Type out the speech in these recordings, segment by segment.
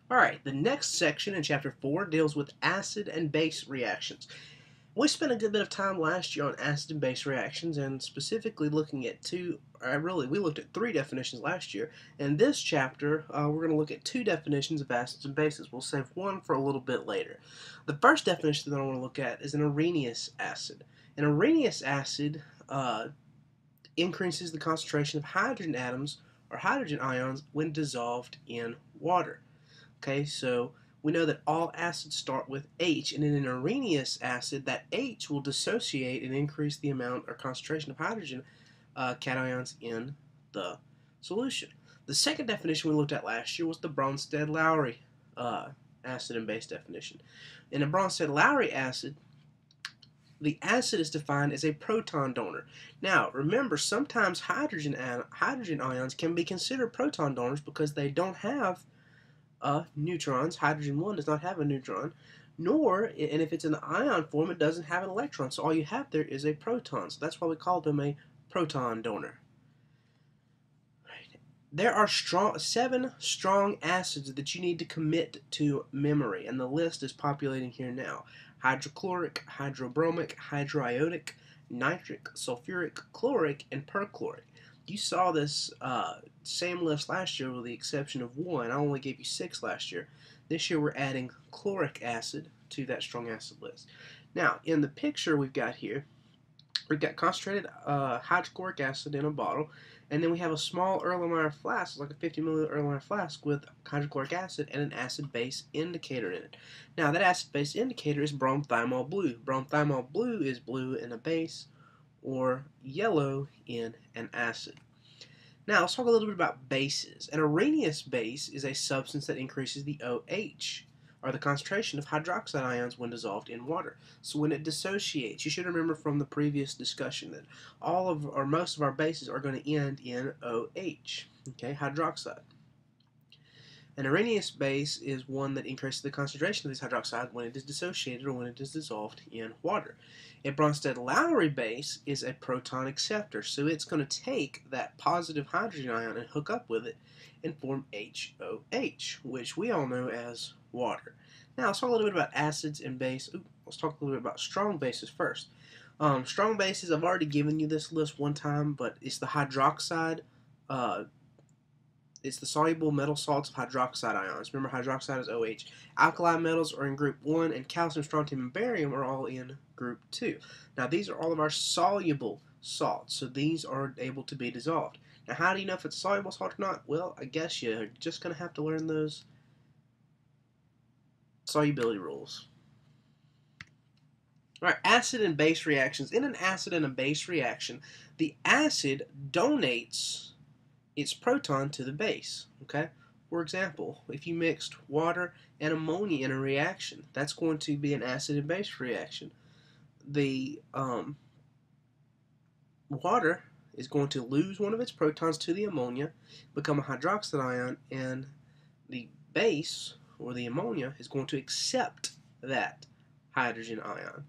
Alright, the next section in Chapter 4 deals with acid and base reactions. We spent a good bit of time last year on acid and base reactions, and specifically looking at we looked at 3 definitions last year. In this chapter, we're going to look at 2 definitions of acids and bases. We'll save one for a little bit later. The first definition that I want to look at is an Arrhenius acid. An Arrhenius acid increases the concentration of hydrogen atoms or hydrogen ions when dissolved in water. Okay, so we know that all acids start with H, and in an Arrhenius acid, that H will dissociate and increase the amount or concentration of hydrogen cations in the solution. The second definition we looked at last year was the Bronsted-Lowry acid and base definition. In a Bronsted-Lowry acid, the acid is defined as a proton donor. Now, remember, sometimes hydrogen ions can be considered proton donors because they don't have neutrons. Hydrogen 1 does not have a neutron, and if it's in the ion form, it doesn't have an electron. So all you have there is a proton. So that's why we call them a proton donor. There are 7 strong acids that you need to commit to memory, and the list is populating here now. Hydrochloric, hydrobromic, hydroiodic, nitric, sulfuric, chloric, and perchloric. You saw this same list last year with the exception of 1. I only gave you 6 last year. This year we're adding chloric acid to that strong acid list. Now, in the picture we've got concentrated hydrochloric acid in a bottle, and then we have a small Erlenmeyer flask, like a 50 milliliter Erlenmeyer flask with hydrochloric acid and an acid-base indicator in it. Now, that acid-base indicator is bromethymol blue. Bromethymol blue is blue in a base, or yellow in an acid. Now, let's talk a little bit about bases. An Arrhenius base is a substance that increases the OH, or the concentration of hydroxide ions when dissolved in water. So when it dissociates, you should remember from the previous discussion that most of our bases are going to end in OH, okay, hydroxide. An Arrhenius base is one that increases the concentration of this hydroxide when it is dissociated or when it is dissolved in water. A Bronsted-Lowry base is a proton acceptor, so it's going to take that positive hydrogen ion and hook up with it and form HOH, which we all know as water. Now let's talk a little bit about acids and base. Let's talk a little bit about strong bases first. Strong bases, I've already given you this list one time, but it's the hydroxide. It's the soluble metal salts of hydroxide ions. Remember, hydroxide is OH. Alkali metals are in group 1, and calcium, strontium, and barium are all in group 2. Now, these are all of our soluble salts, so these are able to be dissolved. Now, how do you know if it's a soluble salt or not? Well, I guess you're just going to have to learn those solubility rules. Alright, acid and base reactions. In an acid and a base reaction, the acid donates its proton to the base. Okay? For example, if you mixed water and ammonia in a reaction, that's going to be an acid and base reaction. The water is going to lose one of its protons to the ammonia, become a hydroxide ion, and the base, or the ammonia, is going to accept that hydrogen ion.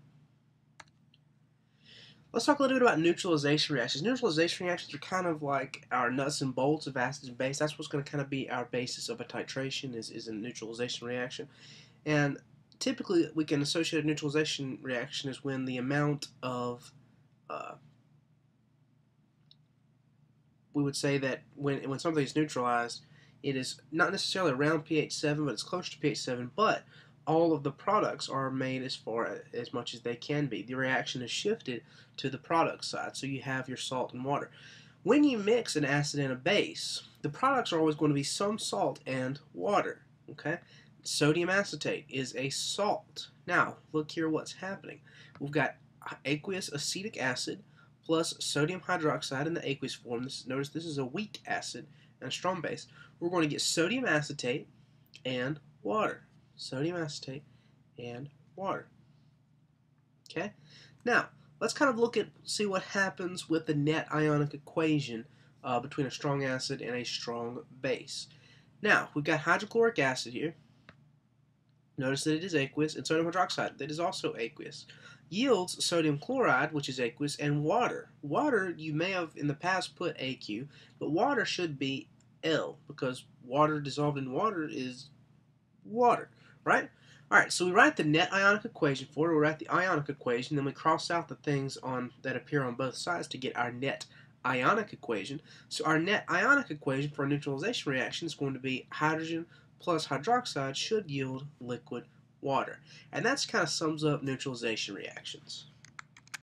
Let's talk a little bit about neutralization reactions. Neutralization reactions are kind of like our nuts and bolts of acids and base. That's what's going to kind of be our basis of a titration is a neutralization reaction. And typically we can associate a neutralization reaction as when the amount of we would say that when something is neutralized, it is not necessarily around pH 7, but it's close to pH 7, but all of the products are made as much as they can be. The reaction is shifted to the product side, so you have your salt and water. When you mix an acid and a base, the products are always going to be some salt and water. Okay? Sodium acetate is a salt. Now, look here what's happening. We've got aqueous acetic acid plus sodium hydroxide in the aqueous form. Notice this is a weak acid and a strong base. We're going to get sodium acetate and water. Sodium acetate and water. Okay? Now, let's kind of see what happens with the net ionic equation between a strong acid and a strong base. Now, we've got hydrochloric acid here. Notice that it is aqueous, and sodium hydroxide that is also aqueous. Yields sodium chloride, which is aqueous, and water. Water, you may have in the past put AQ, but water should be L, because water dissolved in water is water, right? All right, so we write the net ionic equation for it. We write the ionic equation, then we cross out the things that appear on both sides to get our net ionic equation. So our net ionic equation for a neutralization reaction is going to be hydrogen plus hydroxide should yield liquid water. And that's kind of sums up neutralization reactions.